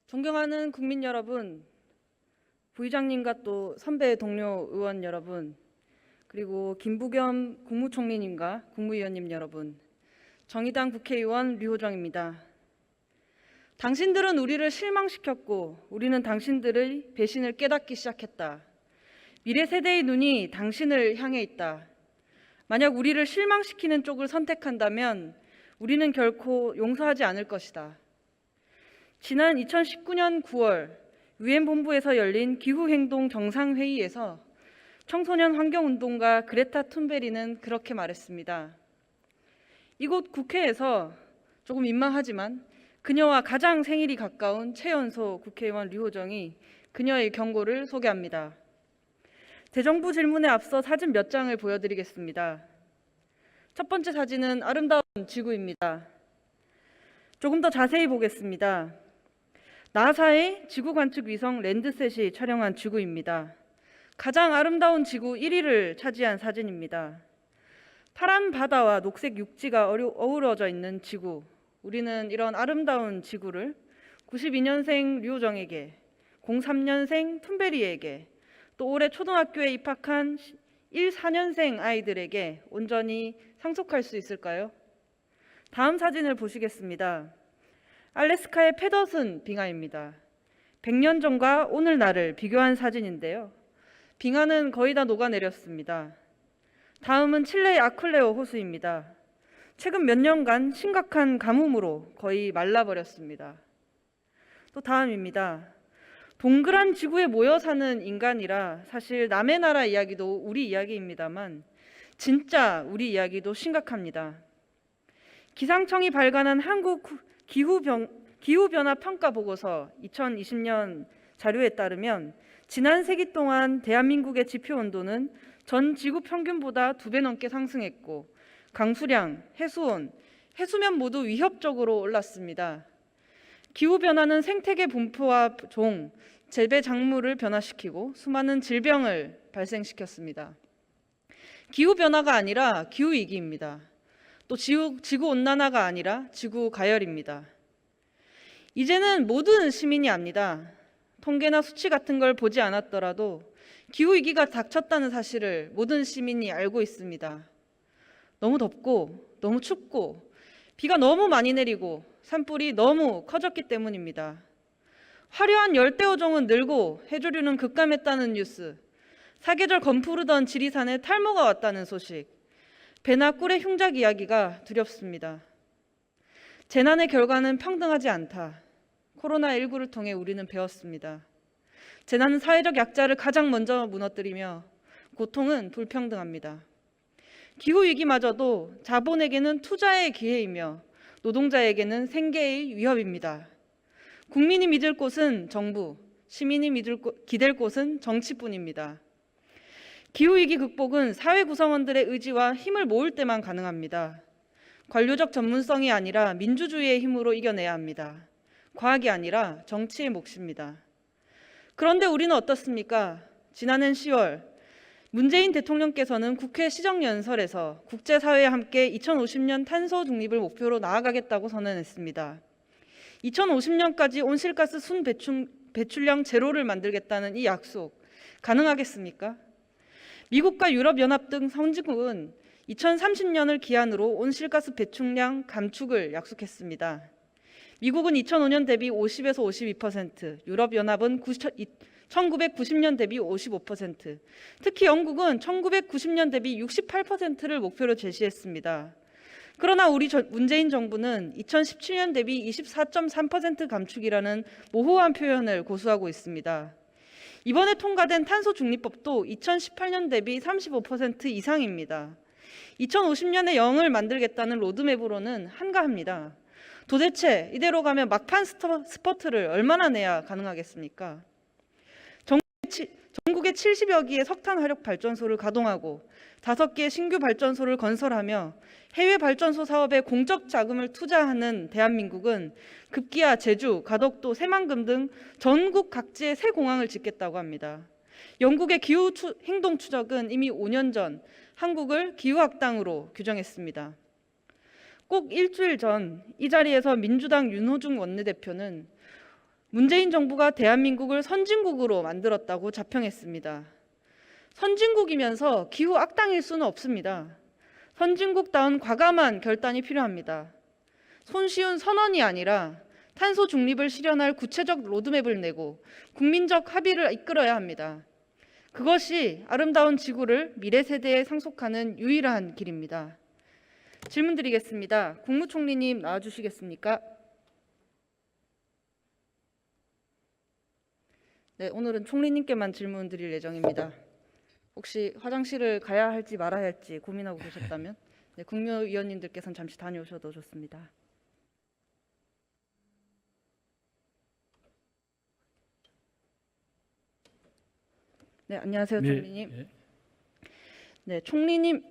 존경하는 국민 여러분, 부의장님과 또 선배 동료 의원 여러분, 그리고 김부겸 국무총리님과 국무위원님 여러분, 정의당 국회의원 류호정입니다. 당신들은 우리를 실망시켰고 우리는 당신들의 배신을 깨닫기 시작했다. 미래 세대의 눈이 당신을 향해 있다. 만약 우리를 실망시키는 쪽을 선택한다면 우리는 결코 용서하지 않을 것이다. 지난 2019년 9월 유엔 본부에서 열린 기후행동 정상회의에서 청소년 환경운동가 그레타 툰베리는 그렇게 말했습니다. 이곳 국회에서 조금 민망하지만 그녀와 가장 생일이 가까운 최연소 국회의원 류호정이 그녀의 경고를 소개합니다. 대정부 질문에 앞서 사진 몇 장을 보여드리겠습니다. 첫 번째 사진은 아름다운 지구입니다. 조금 더 자세히 보겠습니다. 나사의 지구 관측 위성 랜드셋이 촬영한 지구입니다. 가장 아름다운 지구 1위를 차지한 사진입니다. 파란 바다와 녹색 육지가 어우러져 있는 지구. 우리는 이런 아름다운 지구를 92년생 류호정에게, 03년생 툰베리에게, 또 올해 초등학교에 입학한 14년생 아이들에게 온전히 상속할 수 있을까요? 다음 사진을 보시겠습니다. 알래스카의 패더슨 빙하입니다. 100년 전과 오늘날을 비교한 사진인데요. 빙하는 거의 다 녹아내렸습니다. 다음은 칠레의 아클레오 호수입니다. 최근 몇 년간 심각한 가뭄으로 거의 말라버렸습니다. 또 다음입니다. 동그란 지구에 모여 사는 인간이라 사실 남의 나라 이야기도 우리 이야기입니다만 진짜 우리 이야기도 심각합니다. 기상청이 발간한 한국 기후변화 평가 보고서 2020년 자료에 따르면 지난 세기 동안 대한민국의 지표 온도는 전 지구 평균보다 2배 넘게 상승했고 강수량, 해수온, 해수면 모두 위협적으로 올랐습니다. 기후변화는 생태계 분포와 종, 재배 작물을 변화시키고 수많은 질병을 발생시켰습니다. 기후변화가 아니라 기후위기입니다. 또 지구온난화가 아니라 지구가열입니다. 이제는 모든 시민이 압니다. 통계나 수치 같은 걸 보지 않았더라도 기후위기가 닥쳤다는 사실을 모든 시민이 알고 있습니다. 너무 덥고 너무 춥고 비가 너무 많이 내리고 산불이 너무 커졌기 때문입니다. 화려한 열대어종은 늘고 해조류는 급감했다는 뉴스, 사계절 검푸르던 지리산에 탈모가 왔다는 소식, 배나 꿀의 흉작 이야기가 두렵습니다. 재난의 결과는 평등하지 않다. 코로나19를 통해 우리는 배웠습니다. 재난은 사회적 약자를 가장 먼저 무너뜨리며 고통은 불평등합니다. 기후위기마저도 자본에게는 투자의 기회이며 노동자에게는 생계의 위협입니다. 국민이 믿을 곳은 정부, 시민이 기댈 곳은 정치뿐입니다. 기후위기 극복은 사회 구성원들의 의지와 힘을 모을 때만 가능합니다. 관료적 전문성이 아니라 민주주의의 힘으로 이겨내야 합니다. 과학이 아니라 정치의 몫입니다. 그런데 우리는 어떻습니까? 지난해 10월 문재인 대통령께서는 국회 시정연설에서 국제사회와 함께 2050년 탄소 중립을 목표로 나아가겠다고 선언했습니다. 2050년까지 온실가스 순 배출량 제로를 만들겠다는 이 약속 가능하겠습니까? 미국과 유럽연합 등 선진국은 2030년을 기한으로 온실가스 배출량 감축을 약속했습니다. 미국은 2005년 대비 50에서 52%, 유럽연합은 1990년 대비 55%, 특히 영국은 1990년 대비 68%를 목표로 제시했습니다. 그러나 우리 문재인 정부는 2017년 대비 24.3% 감축이라는 모호한 표현을 고수하고 있습니다. 이번에 통과된 탄소중립법도 2018년 대비 35% 이상입니다. 2050년에 0을 만들겠다는 로드맵으로는 한가합니다. 도대체 이대로 가면 막판 스퍼트를 얼마나 내야 가능하겠습니까? 전국에 70여 기의 석탄 화력 발전소를 가동하고 5개의 신규 발전소를 건설하며 해외 발전소 사업에 공적 자금을 투자하는 대한민국은 급기야 제주, 가덕도, 새만금 등 전국 각지에 새 공항을 짓겠다고 합니다. 영국의 기후 행동 추적은 이미 5년 전 한국을 기후악당으로 규정했습니다. 꼭 일주일 전 이 자리에서 민주당 윤호중 원내대표는 문재인 정부가 대한민국을 선진국으로 만들었다고 자평했습니다. 선진국이면서 기후 악당일 수는 없습니다. 선진국다운 과감한 결단이 필요합니다. 손쉬운 선언이 아니라 탄소 중립을 실현할 구체적 로드맵을 내고 국민적 합의를 이끌어야 합니다. 그것이 아름다운 지구를 미래 세대에 상속하는 유일한 길입니다. 질문 드리겠습니다. 국무총리님 나와주시겠습니까? 네, 오늘은 총리님께만 질문 드릴 예정입니다. 혹시 화장실을 가야 할지 말아야 할지 고민하고 계셨다면 네, 국무위원님들께서는 잠시 다녀오셔도 좋습니다. 네, 안녕하세요, 총리님. 네. 네, 총리님,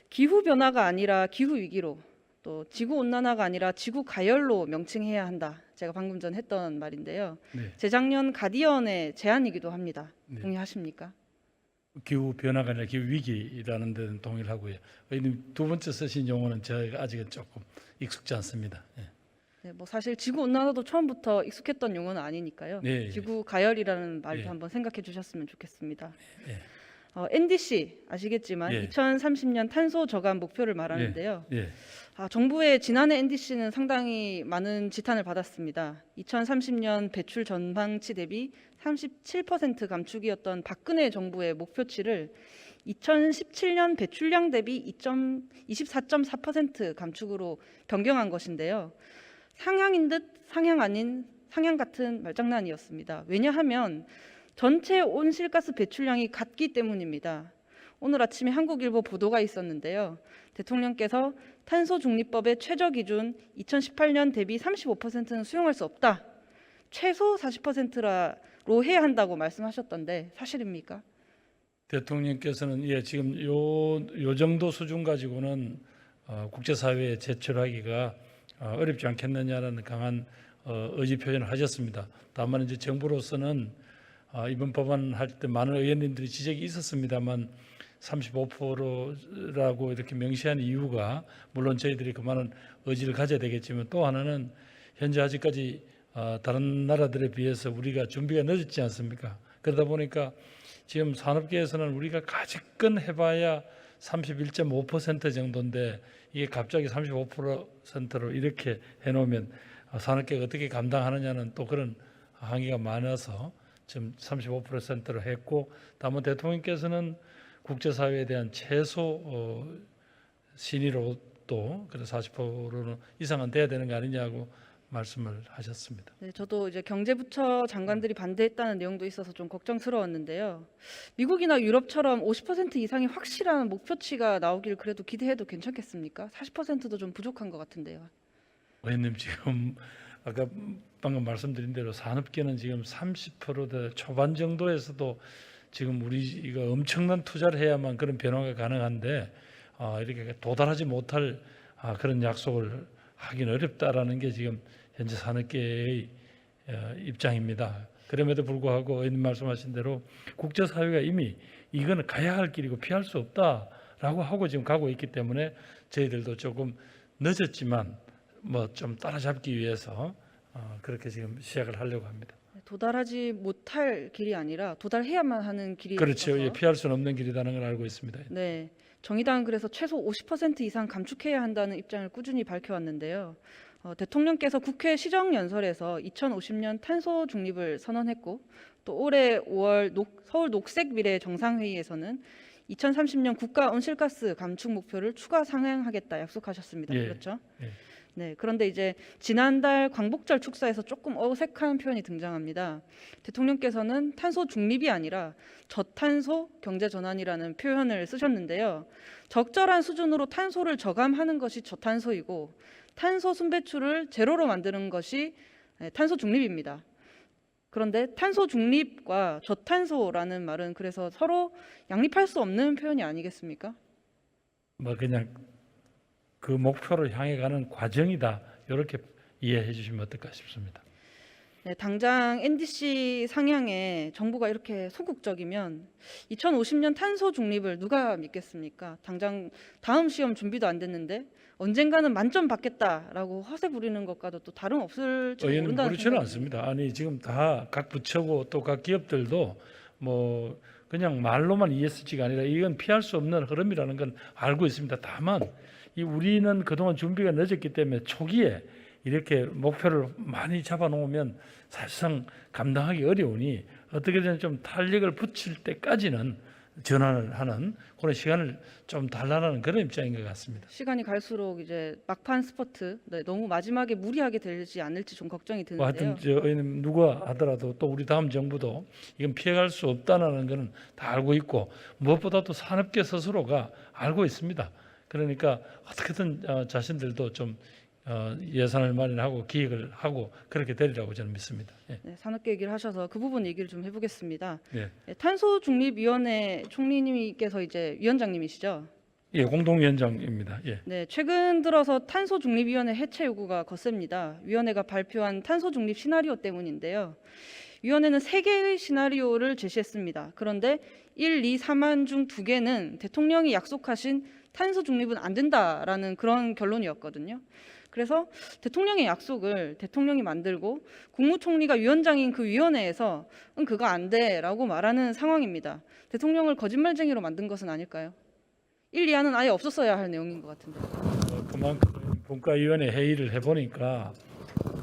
기후 변화가 아니라 기후 위기로, 또 지구 온난화가 아니라 지구 가열로 명칭해야 한다. 제가 방금 전 했던 말인데요. 네. 재작년 가디언의 제안이기도 합니다. 네. 동의하십니까? 기후 변화가 아니라 기후 위기라는 데는 동의를 하고요. 의원님 두 번째 쓰신 용어는 제가 아직은 조금 익숙지 않습니다. 네. 네, 뭐 사실 지구 온난화도 처음부터 익숙했던 용어는 아니니까요. 네, 지구 가열이라는 말도 네. 한번 생각해 주셨으면 좋겠습니다. 네. NDC 아시겠지만 네. 2030년 탄소 저감 목표를 말하는데요. 네. 정부의 지난해 NDC는 상당히 많은 지탄을 받았습니다. 2030년 배출 전망치 대비 37% 감축이었던 박근혜 정부의 목표치를 2017년 배출량 대비 24.4% 감축으로 변경한 것인데요. 상향인 듯 상향 아닌 상향 같은 말장난이었습니다. 왜냐하면 전체 온실가스 배출량이 같기 때문입니다. 오늘 아침에 한국일보 보도가 있었는데요. 대통령께서 탄소 중립법의 최저 기준 2018년 대비 35%는 수용할 수 없다. 최소 40%로 해야 한다고 말씀하셨던데 사실입니까? 대통령께서는 지금 요 정도 수준 가지고는 국제사회에 제출하기가 어렵지 않겠느냐라는 강한 의지 표현을 하셨습니다. 다만 이제 정부로서는 이번 법안 할 때 많은 의원님들이 지적이 있었습니다만 35%라고 이렇게 명시한 이유가 물론 저희들이 그만한 의지를 가져야 되겠지만 또 하나는 현재 아직까지 다른 나라들에 비해서 우리가 준비가 늦었지 않습니까? 그러다 보니까 지금 산업계에서는 우리가 가집건 해봐야 31.5% 정도인데 이게 갑자기 35%로 이렇게 해놓으면 산업계가 어떻게 감당하느냐는 또 그런 항의가 많아서 지금 35%로 했고, 다만 대통령께서는 국제사회에 대한 최소 신의로 또 그래서 40% 이상은 돼야 되는 거 아니냐고 말씀을 하셨습니다. 네, 저도 이제 경제부처 장관들이 반대했다는 내용도 있어서 좀 걱정스러웠는데요. 미국이나 유럽처럼 50% 이상의 확실한 목표치가 나오길 그래도 기대해도 괜찮겠습니까? 40%도 좀 부족한 것 같은데요. 의원님 지금 아까 방금 말씀드린 대로 산업계는 지금 30% 초반 정도에서도 지금 우리가 엄청난 투자를 해야만 그런 변화가 가능한데 이렇게 도달하지 못할 그런 약속을 하기는 어렵다라는 게 지금 현재 산업계의 입장입니다. 그럼에도 불구하고 의원님 말씀하신 대로 국제사회가 이미 이거는 가야 할 길이고 피할 수 없다라고 하고 지금 가고 있기 때문에 저희들도 조금 늦었지만 뭐 좀 따라잡기 위해서 그렇게 지금 시작을 하려고 합니다. 도달하지 못할 길이 아니라 도달해야만 하는 길이 그렇죠. 있어서 피할 수는 없는 길이라는 걸 알고 있습니다. 네, 정의당은 그래서 최소 50% 이상 감축해야 한다는 입장을 꾸준히 밝혀왔는데요. 대통령께서 국회 시정연설에서 2050년 탄소 중립을 선언했고 또 올해 5월 서울 녹색미래 정상회의에서는 2030년 국가 온실가스 감축 목표를 추가 상향하겠다 약속하셨습니다. 예. 그렇죠? 예. 네, 그런데 이제 지난달 광복절 축사에서 조금 어색한 표현이 등장합니다. 대통령께서는 탄소 중립이 아니라 저탄소 경제 전환이라는 표현을 쓰셨는데요. 적절한 수준으로 탄소를 저감하는 것이 저탄소이고 탄소 순배출을 제로로 만드는 것이 탄소 중립입니다. 그런데 탄소 중립과 저탄소라는 말은 그래서 서로 양립할 수 없는 표현이 아니겠습니까? 뭐 그냥 그 목표를 향해 가는 과정이다. 이렇게 이해해 주시면 어떨까 싶습니다. 네, 당장 NDC 상향에 정부가 이렇게 소극적이면 2050년 탄소 중립을 누가 믿겠습니까? 당장 다음 시험 준비도 안 됐는데 언젠가는 만점 받겠다라고 허세 부리는 것과도 또 다름없을지 의원님 모른다는 그렇지는 생각이 않습니다. 아니 지금 다 각 부처고 또 각 기업들도 뭐 그냥 말로만 ESG가 아니라 이건 피할 수 없는 흐름이라는 건 알고 있습니다. 다만 이 우리는 그동안 준비가 늦었기 때문에 초기에 이렇게 목표를 많이 잡아놓으면 사실상 감당하기 어려우니 어떻게든 좀 탄력을 붙일 때까지는 전환을 하는 그런 시간을 좀 달라는 그런 입장인 것 같습니다. 시간이 갈수록 이제 막판 스퍼트 너무 마지막에 무리하게 되지 않을지 좀 걱정이 뭐 하여튼 드는데요. 저 의원님 누가 하더라도 또 우리 다음 정부도 이건 피해갈 수 없다는 것은 다 알고 있고 무엇보다도 산업계 스스로가 알고 있습니다. 그러니까 어떻게든 자신들도 좀 예산을 마련하고 기획을 하고 그렇게 되리라고 저는 믿습니다. 예. 네, 산업계 얘기를 하셔서 그 부분 얘기를 좀 해보겠습니다. 예. 탄소중립위원회 총리님께서 이제 위원장님이시죠. 예, 공동위원장입니다. 예. 네, 최근 들어서 탄소중립위원회 해체 요구가 거셉니다. 위원회가 발표한 탄소중립 시나리오 때문인데요. 위원회는 3개의 시나리오를 제시했습니다. 그런데 1, 2, 3안 중 2개는 대통령이 약속하신 탄소 중립은 안 된다라는 그런 결론이었거든요. 그래서 대통령의 약속을 대통령이 만들고 국무총리가 위원장인 그 위원회에서 그거 안 돼라고 말하는 상황입니다. 대통령을 거짓말쟁이로 만든 것은 아닐까요? 1, 2안은 아예 없었어야 할 내용인 것 같은데. 그만큼 분과위원회 회의를 해보니까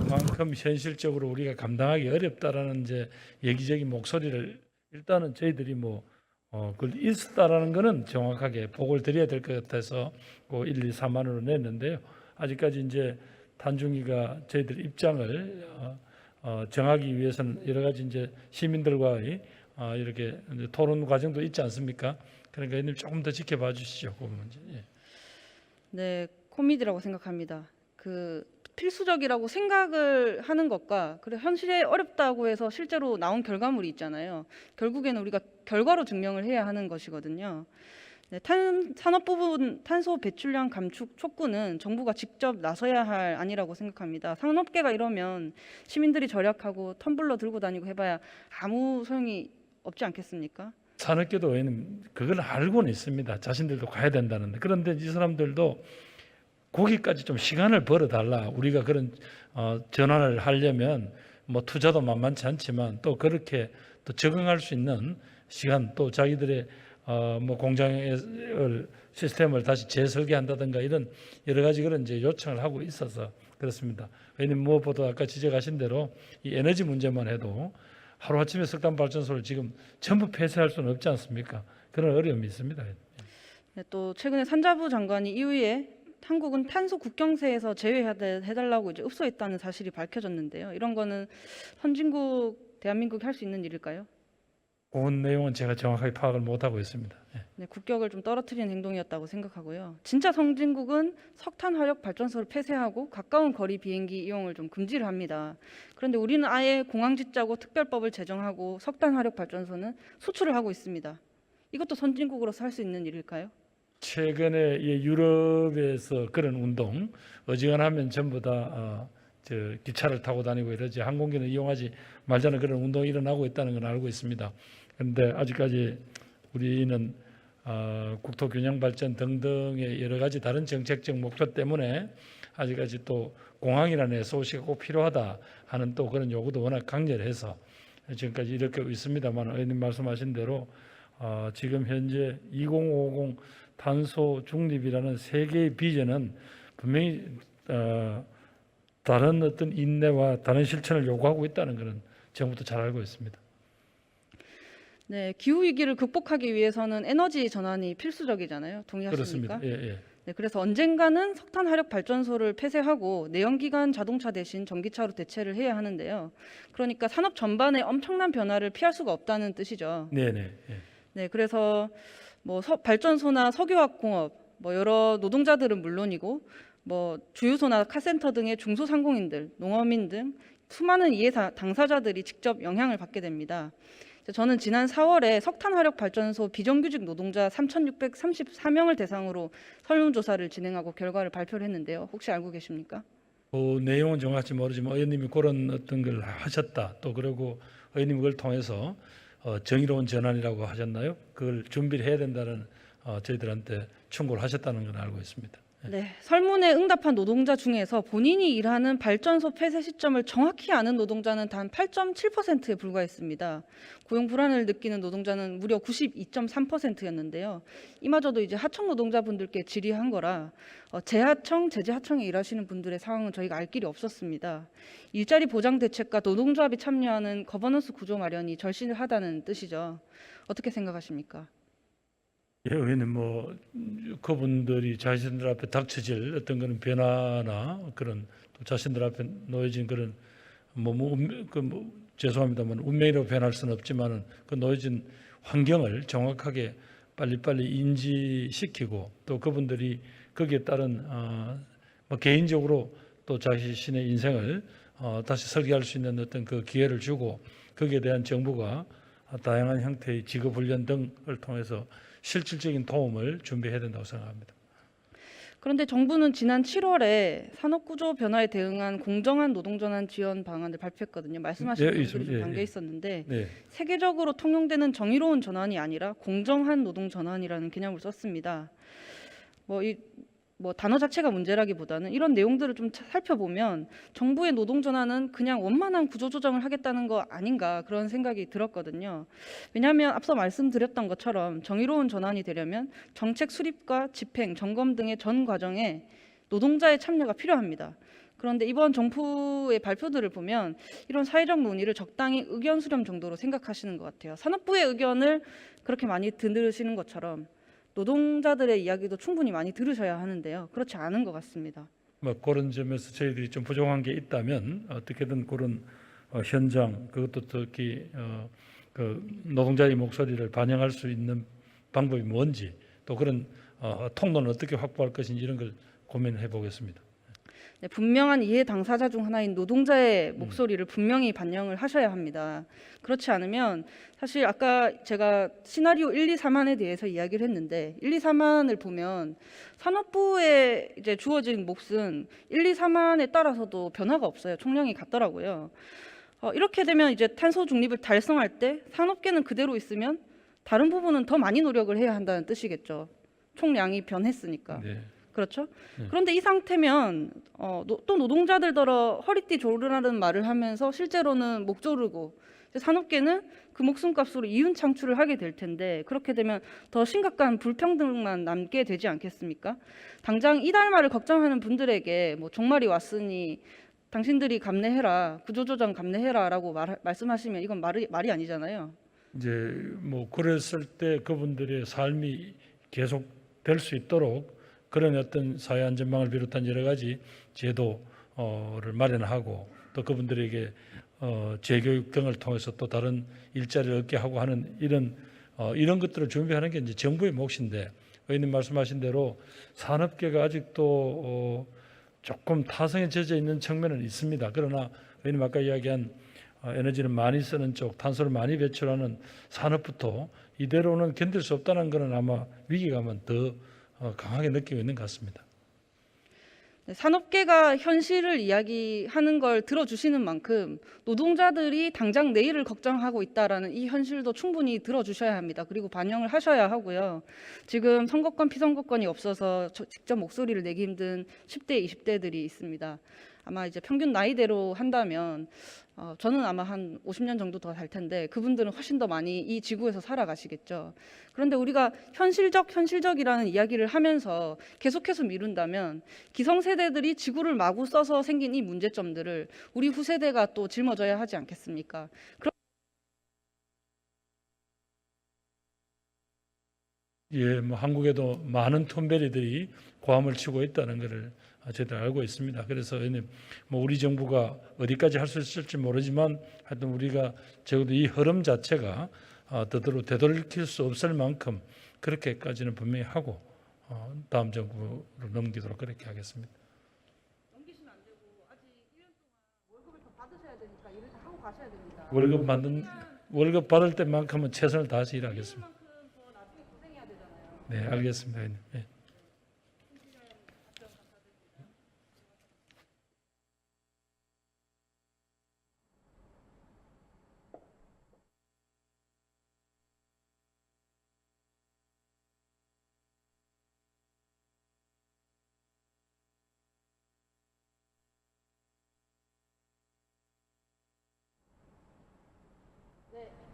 그만큼 현실적으로 우리가 감당하기 어렵다라는 이제 얘기적인 목소리를 일단은 저희들이 그걸 있었다라는 거는 정확하게 보고를 드려야 될 것 같아서 그 1, 2, 3안으로 냈는데요. 아직까지 이제 단중이가 저희들 입장을 정하기 위해서는 여러 가지 이제 시민들과의 이렇게 이제 토론 과정도 있지 않습니까? 그러니까 이님 조금 더 지켜봐 주시죠. 그 문제. 예. 네, 코미디라고 생각합니다. 그 필수적이라고 생각을 하는 것과 그래 현실에 어렵다고 해서 실제로 나온 결과물이 있잖아요. 결국에는 우리가 결과로 증명을 해야 하는 것이거든요. 네, 산업 부분 탄소 배출량 감축 촉구는 정부가 직접 나서야 할 아니라고 생각합니다. 산업계가 이러면 시민들이 절약하고 텀블러 들고 다니고 해봐야 아무 소용이 없지 않겠습니까? 산업계도 의원님 그걸 알고는 있습니다. 자신들도 가야 된다는데 그런데 이 사람들도 거기까지 좀 시간을 벌어달라. 우리가 그런 전환을 하려면 뭐 투자도 만만치 않지만 또 그렇게 또 적응할 수 있는 시간 또 자기들의 뭐 공장의 시스템을 다시 재설계한다든가 이런 여러 가지 그런 이제 요청을 하고 있어서 그렇습니다. 왜냐면 무엇보다 아까 지적하신 대로 이 에너지 문제만 해도 하루아침에 석탄 발전소를 지금 전부 폐쇄할 수는 없지 않습니까? 그런 어려움이 있습니다. 네, 또 최근에 산자부 장관이 이후에 한국은 탄소 국경세에서 제외해달라고 이제 읍소했다는 사실이 밝혀졌는데요. 이런 거는 선진국 대한민국이 할 수 있는 일일까요? 그 내용은 제가 정확하게 파악을 못하고 있습니다. 예. 네, 국격을 좀 떨어뜨리는 행동이었다고 생각하고요. 진짜 선진국은 석탄 화력 발전소를 폐쇄하고 가까운 거리 비행기 이용을 좀 금지를 합니다. 그런데 우리는 아예 공항 짓자고 특별법을 제정하고 석탄 화력 발전소는 수출을 하고 있습니다. 이것도 선진국으로서 할 수 있는 일일까요? 최근에 이 유럽에서 그런 운동 어지간하면 전부 다 기차를 타고 다니고 이러지 항공기는 이용하지 말자는 그런 운동이 일어나고 있다는 건 알고 있습니다. 그런데 아직까지 우리는 국토균형 발전 등등의 여러 가지 다른 정책적 목표 때문에 아직까지 또 공항이라는 SOC가 꼭 필요하다 하는 또 그런 요구도 워낙 강렬해서 지금까지 이렇게 있습니다만 의원님 말씀하신 대로 지금 현재 2050 탄소 중립이라는 세계의 비전은 분명히 다른 어떤 인내와 다른 실천을 요구하고 있다는 것은 정부도 잘 알고 있습니다. 네, 기후 위기를 극복하기 위해서는 에너지 전환이 필수적이잖아요. 동의하십니까? 그렇습니다. 예, 예. 네, 그래서 언젠가는 석탄 화력 발전소를 폐쇄하고 내연기관 자동차 대신 전기차로 대체를 해야 하는데요. 그러니까 산업 전반에 엄청난 변화를 피할 수가 없다는 뜻이죠. 네, 네. 예. 네, 그래서 뭐 발전소나 석유화학 공업, 뭐 여러 노동자들은 물론이고 뭐 주유소나 카센터 등의 중소상공인들, 농어민 등 수많은 이해 당사자들이 직접 영향을 받게 됩니다. 저는 지난 4월에 석탄 화력 발전소 비정규직 노동자 3,634명을 대상으로 설문조사를 진행하고 결과를 발표를 했는데요. 혹시 알고 계십니까? 그 내용은 정확히 모르지만 의원님이 그런 어떤 걸 하셨다. 또 그리고 의원님 그걸 통해서 정의로운 전환이라고 하셨나요? 그걸 준비를 해야 된다는 저희들한테 충고를 하셨다는 건 알고 있습니다. 네, 설문에 응답한 노동자 중에서 본인이 일하는 발전소 폐쇄 시점을 정확히 아는 노동자는 단 8.7%에 불과했습니다. 고용 불안을 느끼는 노동자는 무려 92.3%였는데요. 이마저도 이제 하청 노동자분들께 질의한 거라 재하청, 제재하청에 일하시는 분들의 상황은 저희가 알 길이 없었습니다. 일자리 보장 대책과 노동조합이 참여하는 거버넌스 구조 마련이 절실하다는 뜻이죠. 어떻게 생각하십니까? 예, 의원님 그분들이 자신들 앞에 닥쳐질 어떤 그런 변화나 그런 또 자신들 앞에 놓여진 그런 죄송합니다만 운명이라고 표현할 수는 없지만은 그 놓여진 환경을 정확하게 빨리빨리 인지시키고 또 그분들이 거기에 따른 개인적으로 또 자신의 인생을 다시 설계할 수 있는 어떤 그 기회를 주고 거기에 대한 정부가 다양한 형태의 직업훈련 등을 통해서 실질적인 도움을 준비해야 된다고 생각합니다. 그런데 정부는 지난 7월에 산업구조 변화에 대응한 공정한 노동전환 지원 방안을 발표했거든요. 말씀하신 예, 부분들이 좀 예, 담겨 예. 있었는데 네. 세계적으로 통용되는 정의로운 전환이 아니라 공정한 노동 전환이라는 개념을 썼습니다. 단어 자체가 문제라기보다는 이런 내용들을 좀 살펴보면 정부의 노동 전환은 그냥 원만한 구조 조정을 하겠다는 거 아닌가 그런 생각이 들었거든요. 왜냐하면 앞서 말씀드렸던 것처럼 정의로운 전환이 되려면 정책 수립과 집행, 점검 등의 전 과정에 노동자의 참여가 필요합니다. 그런데 이번 정부의 발표들을 보면 이런 사회적 논의를 적당히 의견 수렴 정도로 생각하시는 것 같아요. 산업부의 의견을 그렇게 많이 들으시는 것처럼 노동자들의 이야기도 충분히 많이 들으셔야 하는데요. 그렇지 않은 것 같습니다. 그런 점에서 저희들이 좀 부족한 게 있다면 어떻게든 그런 현장 그것도 특히 그 노동자의 목소리를 반영할 수 있는 방법이 뭔지 또 그런 통로는 어떻게 확보할 것인지 이런 걸 고민해 보겠습니다. 네, 분명한 이해 당사자 중 하나인 노동자의 목소리를 분명히 반영을 하셔야 합니다. 그렇지 않으면 사실 아까 제가 시나리오 1, 2, 3안에 대해서 이야기를 했는데 1, 2, 3안을 보면 산업부에 이제 주어진 몫은 1, 2, 3안에 따라서도 변화가 없어요. 총량이 같더라고요. 이렇게 되면 이제 탄소 중립을 달성할 때 산업계는 그대로 있으면 다른 부분은 더 많이 노력을 해야 한다는 뜻이겠죠. 총량이 변했으니까. 네. 그렇죠? 네. 그런데 이 상태면 또 노동자들더러 허리띠 조르라는 말을 하면서 실제로는 목 조르고 산업계는 그 목숨값으로 이윤 창출을 하게 될 텐데 그렇게 되면 더 심각한 불평등만 남게 되지 않겠습니까? 당장 이달 말을 걱정하는 분들에게 종말이 왔으니 당신들이 감내해라, 구조조정 감내해라라고 말씀하시면 이건 말이 아니잖아요. 이제 그랬을 때 그분들의 삶이 계속 될 수 있도록 그런 어떤 사회 안전망을 비롯한 여러 가지 제도를 마련하고 또 그분들에게 재교육 등을 통해서 또 다른 일자리를 얻게 하고 하는 이런 것들을 준비하는 게 이제 정부의 몫인데 의원님 말씀하신 대로 산업계가 아직도 조금 타성에 젖어 있는 측면은 있습니다. 그러나 의원님 아까 이야기한 에너지를 많이 쓰는 쪽, 탄소를 많이 배출하는 산업부터 이대로는 견딜 수 없다는 것은 아마 위기감은 더 강하게 느끼고 있는 것 같습니다. 산업계가 현실을 이야기하는 걸 들어주시는 만큼 노동자들이 당장 내일을 걱정하고 있다라는 이 현실도 충분히 들어주셔야 합니다. 그리고 반영을 하셔야 하고요. 지금 선거권, 피선거권이 없어서 직접 목소리를 내기 힘든 10대, 20대들이 있습니다. 아마 이제 평균 나이대로 한다면 저는 아마 한 50년 정도 더 살 텐데 그분들은 훨씬 더 많이 이 지구에서 살아가시겠죠. 그런데 우리가 현실적이라는 이야기를 하면서 계속해서 미룬다면 기성세대들이 지구를 마구 써서 생긴 이 문제점들을 우리 후세대가 또 짊어져야 하지 않겠습니까? 예, 한국에도 많은 톰베리들이 고함을 치고 있다는 것을 저희들 알고 있습니다. 그래서 의원님, 우리 정부가 어디까지 할 수 있을지 모르지만 하여튼 우리가 적어도 이 흐름 자체가 되돌릴 수 없을 만큼 그렇게까지는 분명히 하고 다음 정부로 넘기도록 그렇게 하겠습니다. 넘기시면 안 되고 아직 1년 동안 월급을 더 받으셔야 되니까 일을 다 하고 가셔야 됩니다. 월급 받을 때만큼은 최선을 다해서 일하겠습니다. 만큼 더 나중에 고생해야 되잖아요. 네, 알겠습니다. 의원님. 네.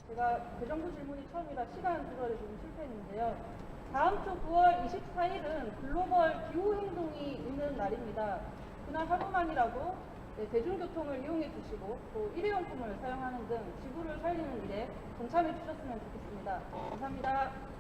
제가 대정부 질문이 처음이라 시간 조절에 좀 실패했는데요. 다음 주 9월 24일은 글로벌 기후 행동이 있는 날입니다. 그날 하루만이라도 대중교통을 이용해 주시고 또 일회용품을 사용하는 등 지구를 살리는 일에 동참해 주셨으면 좋겠습니다. 감사합니다.